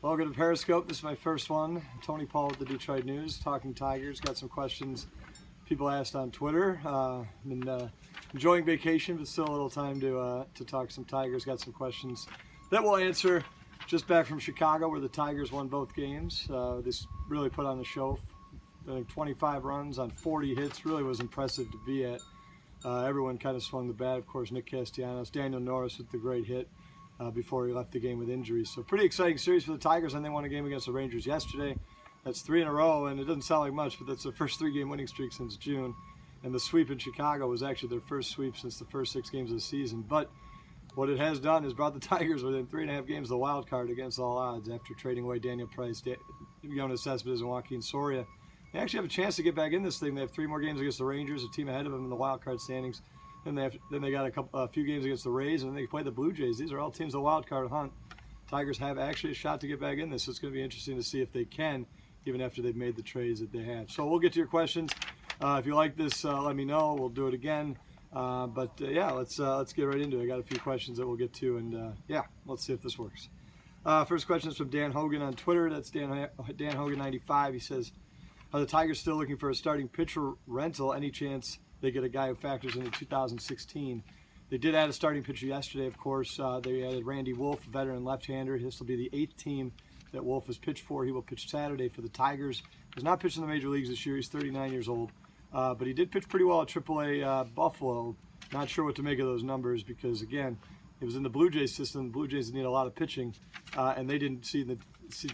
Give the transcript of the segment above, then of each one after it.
Welcome to Periscope. This is my first one. Tony Paul with the Detroit News, talking Tigers. Got some questions people asked on Twitter. Been enjoying vacation, but still a little time to talk some Tigers. Got some questions that we'll answer. Just back from Chicago, where the Tigers won both games. This really put on the show. 25 runs on 40 hits. Really was impressive to be at. Everyone kind of swung the bat. Of course, Nick Castellanos, Daniel Norris with the great hit before he left the game with injuries. So pretty exciting series for the Tigers, and they won a game against the Rangers yesterday. That's 3 in a row, and it doesn't sound like much, but that's their first 3-game winning streak since June. And the sweep in Chicago was actually their first sweep since the first 6 games of the season. But what it has done is brought the Tigers within 3.5 games of the wild card against all odds after trading away Daniel Price, Jonas Cespedes, and Joaquin Soria. They actually have a chance to get back in this thing. They have 3 more games against the Rangers, a team ahead of them in the wild card standings. Then they got a few games against the Rays, and then they play the Blue Jays. These are all teams in the wild card hunt. Tigers have actually a shot to get back in this, so it's going to be interesting to see if they can, even after they've made the trades that they have. So we'll get to your questions. If you like this, let me know. We'll do it again. Yeah, let's get right into it. I got a few questions that we'll get to, and yeah, let's see if this works. First question is from Dan Hogan on Twitter. That's Dan Hogan 95. He says, "Are the Tigers still looking for a starting pitcher rental? Any chance they get a guy who factors into 2016. They did add a starting pitcher yesterday, of course. They added Randy Wolf, veteran left-hander. This will be the 8th team that Wolf has pitched for. He will pitch Saturday for the Tigers. He's not pitched in the major leagues this year. He's 39 years old. But he did pitch pretty well at AAA Buffalo. Not sure what to make of those numbers because, again, it was in the Blue Jays system. The Blue Jays need a lot of pitching, and they didn't see the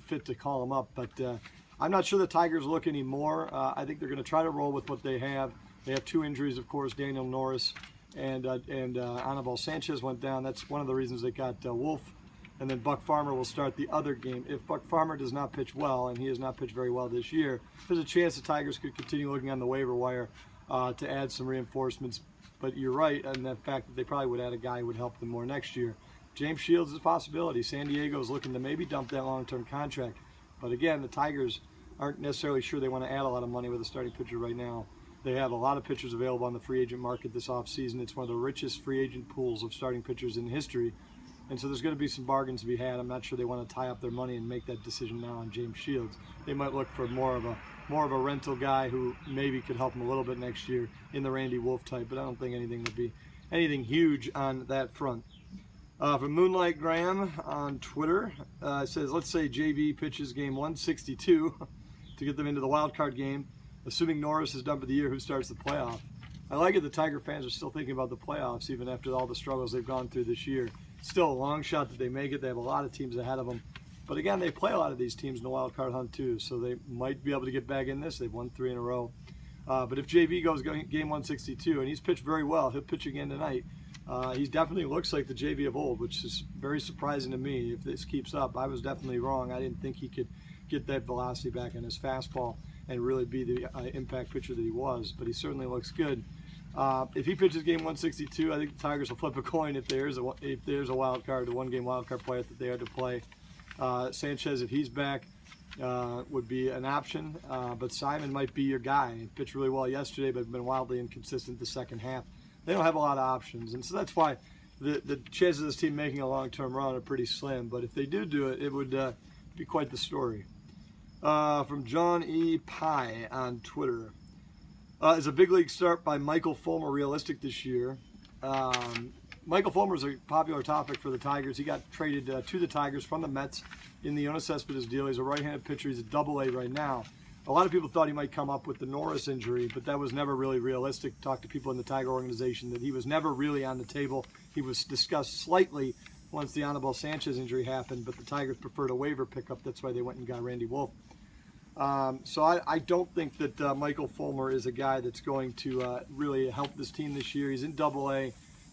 fit to call him up. But I'm not sure the Tigers look anymore. I think they're going to try to roll with what they have. They have 2 injuries, of course. Daniel Norris and Anibal Sanchez went down. That's one of the reasons they got Wolf. And then Buck Farmer will start the other game. If Buck Farmer does not pitch well, and he has not pitched very well this year, there's a chance the Tigers could continue looking on the waiver wire to add some reinforcements. But you're right in the fact that they probably would add a guy who would help them more next year. James Shields is a possibility. San Diego is looking to maybe dump that long-term contract. But again, the Tigers aren't necessarily sure they want to add a lot of money with a starting pitcher right now. They have a lot of pitchers available on the free agent market this offseason. It's one of the richest free agent pools of starting pitchers in history. And so there's going to be some bargains to be had. I'm not sure they want to tie up their money and make that decision now on James Shields. They might look for more of a rental guy who maybe could help them a little bit next year in the Randy Wolf type, but I don't think anything would be anything huge on that front. From Moonlight Graham on Twitter, it says, let's say JV pitches game 162 to get them into the wild card game. Assuming Norris is done for the year, who starts the playoff? I like it the Tiger fans are still thinking about the playoffs, even after all the struggles they've gone through this year. Still a long shot that they make it. They have a lot of teams ahead of them. But again, they play a lot of these teams in the wild card hunt too, so they might be able to get back in this. They've won 3 in a row. But if JV goes game 162, and he's pitched very well, he'll pitch again tonight. He definitely looks like the JV of old, which is very surprising to me. If this keeps up, I was definitely wrong. I didn't think he could get that velocity back in his fastball and really be the impact pitcher that he was, but he certainly looks good. If he pitches game 162, I think the Tigers will flip a coin if there's a wild card, a 1-game wild card player that they had to play. Sanchez, if he's back, would be an option, but Simon might be your guy. He pitched really well yesterday, but been wildly inconsistent the second half. They don't have a lot of options, and so that's why the chances of this team making a long-term run are pretty slim. But if they do it, it would be quite the story. From John E. Pye on Twitter. Is a big league start by Michael Fulmer realistic this year? Michael Fulmer is a popular topic for the Tigers. He got traded to the Tigers from the Mets in the Jonas Cespedes deal. He's a right-handed pitcher. He's a AA right now. A lot of people thought he might come up with the Norris injury, but that was never really realistic. Talked to people in the Tiger organization that he was never really on the table. He was discussed slightly once the Anibal Sanchez injury happened, but the Tigers preferred a waiver pickup. That's why they went and got Randy Wolf. So I don't think that Michael Fulmer is a guy that's going to really help this team this year. He's in AA.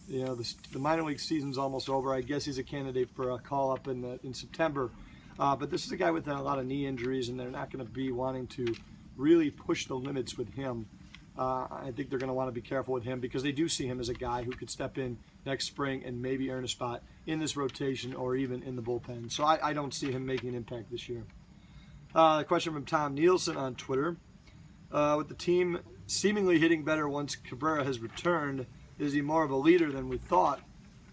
You know, the minor league season's almost over. I guess he's a candidate for a call-up in September. But this is a guy with a lot of knee injuries, and they're not going to be wanting to really push the limits with him. I think they're going to want to be careful with him because they do see him as a guy who could step in next spring and maybe earn a spot in this rotation or even in the bullpen. So I don't see him making an impact this year. A question from Tom Nielsen on Twitter. With the team seemingly hitting better once Cabrera has returned, is he more of a leader than we thought?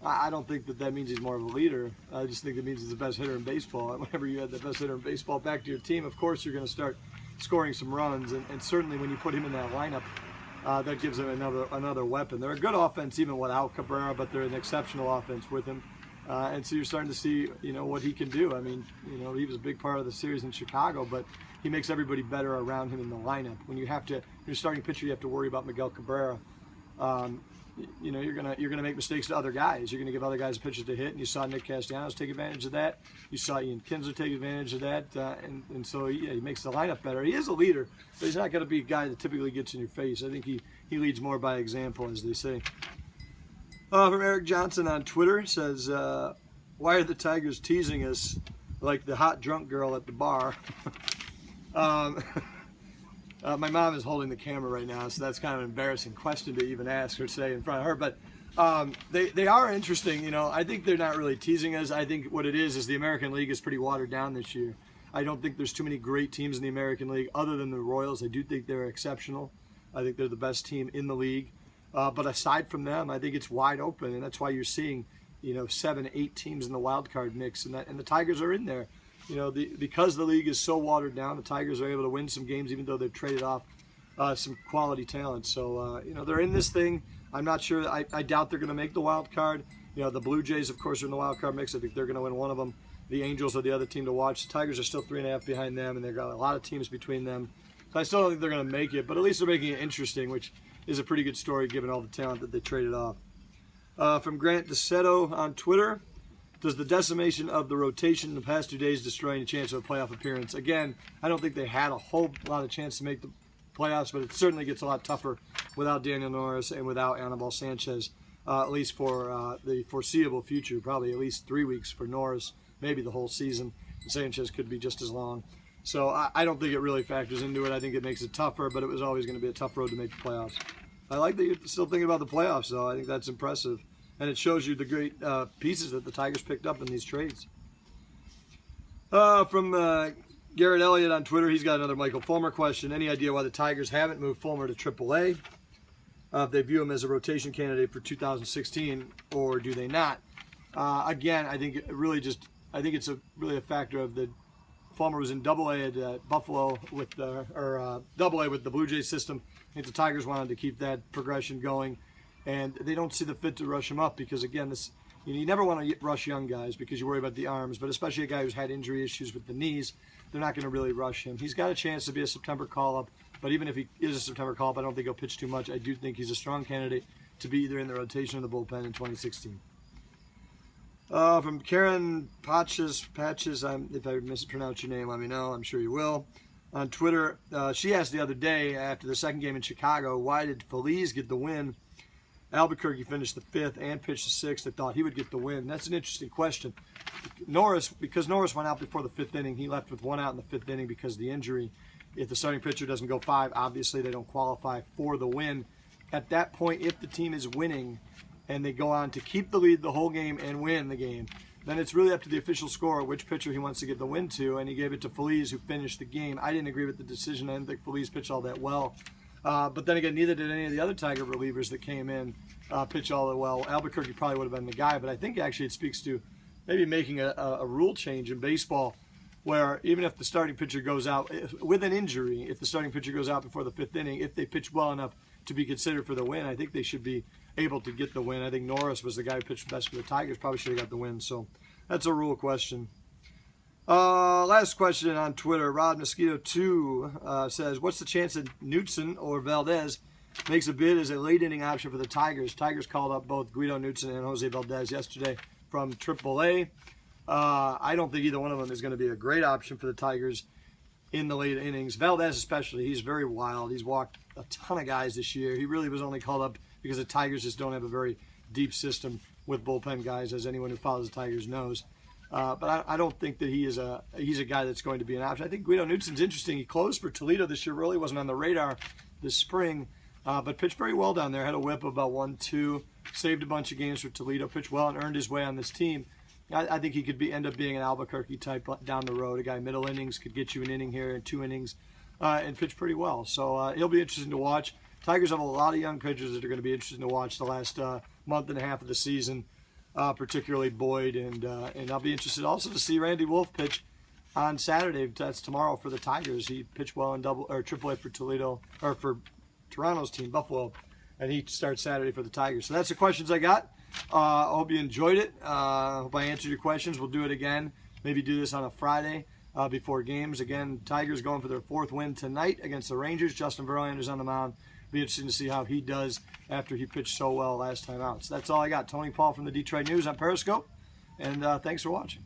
I don't think that means he's more of a leader. I just think it means he's the best hitter in baseball. Whenever you add the best hitter in baseball back to your team, of course you're going to start scoring some runs, and certainly when you put him in that lineup, that gives them another weapon. They're a good offense even without Cabrera, but they're an exceptional offense with him. And so you're starting to see, what he can do. I mean, he was a big part of the series in Chicago, but he makes everybody better around him in the lineup. When you're starting pitcher, you have to worry about Miguel Cabrera. You're gonna make mistakes to other guys. You're gonna give other guys pitches to hit, and you saw Nick Castellanos take advantage of that. You saw Ian Kinsler take advantage of that, and so he makes the lineup better. He is a leader, but he's not gonna be a guy that typically gets in your face. I think he leads more by example, as they say. From Eric Johnson on Twitter, says, "Why are the Tigers teasing us like the hot drunk girl at the bar?" My mom is holding the camera right now, so that's kind of an embarrassing question to even ask or say in front of her. But they are interesting. I think they're not really teasing us. I think what it is the American League is pretty watered down this year. I don't think there's too many great teams in the American League other than the Royals. I do think they're exceptional. I think they're the best team in the league. But aside from them, I think it's wide open, and that's why you're seeing 7, 8 teams in the wild card mix, and the Tigers are in there. Because the league is so watered down, the Tigers are able to win some games even though they've traded off some quality talent. So, they're in this thing. I'm not sure. I doubt they're going to make the wild card. The Blue Jays, of course, are in the wild card mix. I think they're going to win one of them. The Angels are the other team to watch. The Tigers are still 3.5 behind them, and they've got a lot of teams between them. So I still don't think they're going to make it, but at least they're making it interesting, which is a pretty good story given all the talent that they traded off. From Grant DeSetto on Twitter, does the decimation of the rotation in the past 2 days destroy any chance of a playoff appearance? Again, I don't think they had a whole lot of chance to make the playoffs, but it certainly gets a lot tougher without Daniel Norris and without Anibal Sanchez, at least for the foreseeable future, probably at least 3 weeks for Norris, maybe the whole season. And Sanchez could be just as long. So I don't think it really factors into it. I think it makes it tougher, but it was always going to be a tough road to make the playoffs. I like that you're still thinking about the playoffs, though. I think that's impressive. And it shows you the great pieces that the Tigers picked up in these trades. From Garrett Elliott on Twitter, he's got another Michael Fulmer question. Any idea why the Tigers haven't moved Fulmer to AAA? If they view him as a rotation candidate for 2016, or do they not? Again, I think it's really a factor of the Fulmer was in AA at Buffalo with AA with the Blue Jays system. I think the Tigers wanted to keep that progression going. And they don't see the fit to rush him up because, again, you never want to rush young guys because you worry about the arms, but especially a guy who's had injury issues with the knees, they're not going to really rush him. He's got a chance to be a September call-up, but even if he is a September call-up, I don't think he'll pitch too much. I do think he's a strong candidate to be either in the rotation or the bullpen in 2016. From Karen Patches, if I mispronounce your name, let me know. I'm sure you will. On Twitter, she asked the other day after the second game in Chicago, why did Feliz get the win? Albuquerque finished the 5th and pitched the 6th. I thought he would get the win. That's an interesting question. Because Norris went out before the 5th inning, he left with 1 out in the 5th inning because of the injury. If the starting pitcher doesn't go 5, obviously they don't qualify for the win. At that point, if the team is winning and they go on to keep the lead the whole game and win the game, then it's really up to the official scorer which pitcher he wants to give the win to, and he gave it to Feliz, who finished the game. I didn't agree with the decision. I didn't think Feliz pitched all that well. But then again, neither did any of the other Tiger relievers that came in pitch all that well. Albuquerque probably would have been the guy, but I think actually it speaks to maybe making a rule change in baseball where even if the starting pitcher goes out with an injury, if the starting pitcher goes out before the 5th inning, if they pitch well enough to be considered for the win, I think they should be able to get the win. I think Norris was the guy who pitched best for the Tigers, probably should have got the win. So that's a rule question. Last question on Twitter. Rod Mosquito 2 says, what's the chance that Knutson or Valdez makes a bid as a late inning option for the Tigers? Tigers called up both Guido Knutson and Jose Valdez yesterday from AAA. I don't think either one of them is going to be a great option for the Tigers in the late innings. Valdez especially, he's very wild. He's walked a ton of guys this year. He really was only called up because the Tigers just don't have a very deep system with bullpen guys, as anyone who follows the Tigers knows. But I don't think that he's a guy that's going to be an option. I think Guido Newton's interesting. He closed for Toledo this year. Really wasn't on the radar this spring, but pitched very well down there. Had a whip of about 1-2. Saved a bunch of games for Toledo. Pitched well and earned his way on this team. I think he could end up being an Albuquerque type down the road. A guy middle innings could get you an inning here and 2 innings, and pitch pretty well. So he'll be interesting to watch. Tigers have a lot of young pitchers that are going to be interesting to watch the last month and a half of the season. particularly Boyd, and I'll be interested also to see Randy Wolf pitch on Saturday. That's tomorrow for the Tigers. He pitched well in AAA for Toledo, or for Toronto's team, Buffalo, and he starts Saturday for the Tigers. So that's the questions I got. I hope you enjoyed it. I hope I answered your questions. We'll do it again. Maybe do this on a Friday before games. Again, Tigers going for their 4th win tonight against the Rangers. Justin Verlander's on the mound. Be interesting to see how he does after he pitched so well last time out. So that's all I got. Tony Paul from the Detroit News on Periscope, and thanks for watching.